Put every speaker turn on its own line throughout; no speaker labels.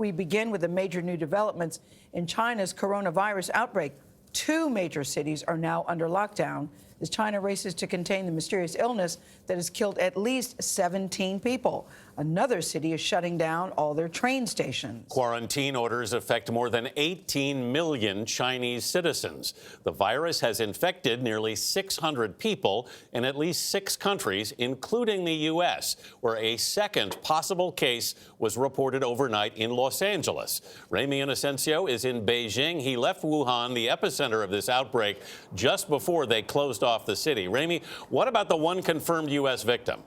We begin with the major new developments in China's coronavirus outbreak. 2 major cities are now under lockdown as China races to contain the mysterious illness that has killed at least 17 people. Another city is shutting down all their train stations.
Quarantine orders affect more than 18 million Chinese citizens. The virus has infected nearly 600 people in at least 6 countries, including the U.S., where a second possible case was reported overnight in Los Angeles. Ramy Inocencio is in Beijing. He left Wuhan, the epicenter of this outbreak, just before they closed off the city. Ramy, what about the one confirmed U.S. victim?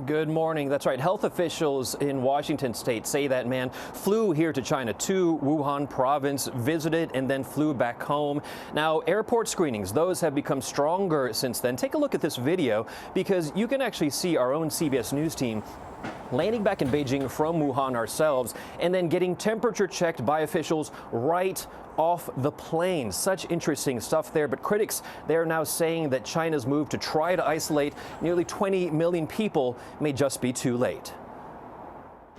Good morning. That's right. Health officials in Washington state say that man flew here to China, to Wuhan province, visited, and then flew back home. Now, airport screenings, those have become stronger since then. Take a look at this video because you can actually see our own CBS News team landing back in Beijing from Wuhan ourselves and then getting temperature checked by officials right off the plane. Such interesting stuff there. But critics, they are now saying that China's move to try to isolate nearly 20 million people may just be too late.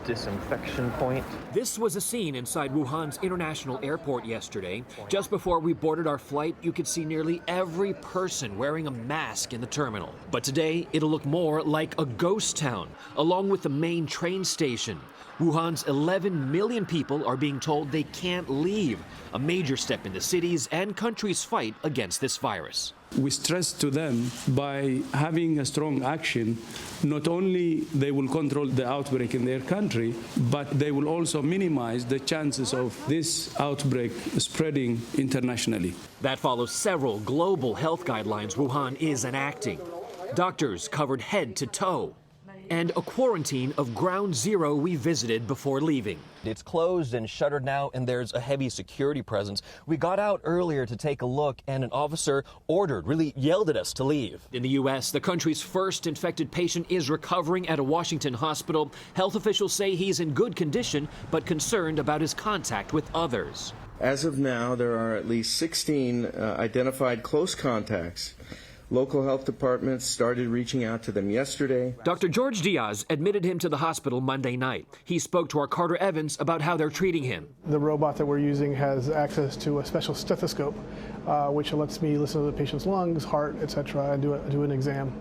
Disinfection point.
This was a scene inside Wuhan's international airport yesterday. Just before we boarded our flight, you could see nearly every person wearing a mask in the terminal. But today, it'll look more like a ghost town, along with the main train station. Wuhan's 11 million people are being told they can't leave, a major step in the city's and country's fight against this virus.
We stress to them by having a strong action, not only they will control the outbreak in their country, but they will also minimize the chances of this outbreak spreading internationally.
That follows several global health guidelines Wuhan is enacting. Doctors covered head to toe, and a quarantine of ground zero we visited before leaving.
It's closed and shuttered now, and there's a heavy security presence. We got out earlier to take a look, and an officer really yelled at us to leave.
In the U.S., the country's first infected patient is recovering at a Washington hospital. Health officials say he's in good condition, but concerned about his contact with others.
As of now, there are at least 16 identified close contacts. Local health departments started reaching out to them yesterday.
Dr. George Diaz admitted him to the hospital Monday night. He spoke to our Carter Evans about how they're treating him.
The robot that we're using has access to a special stethoscope, which lets me listen to the patient's lungs, heart, etc., and do an exam.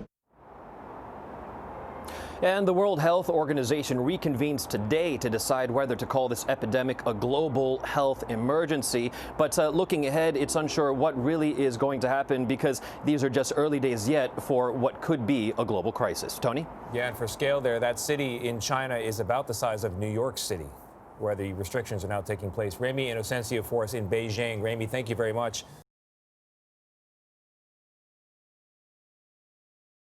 And the World Health Organization reconvenes today to decide whether to call this epidemic a global health emergency. But looking ahead, it's unsure what really is going to happen because these are just early days yet for what could be a global crisis. Tony?
Yeah, and for scale there, that city in China is about the size of New York City, where the restrictions are now taking place. Ramy Inocencio for us in Beijing. Ramy, thank you very much.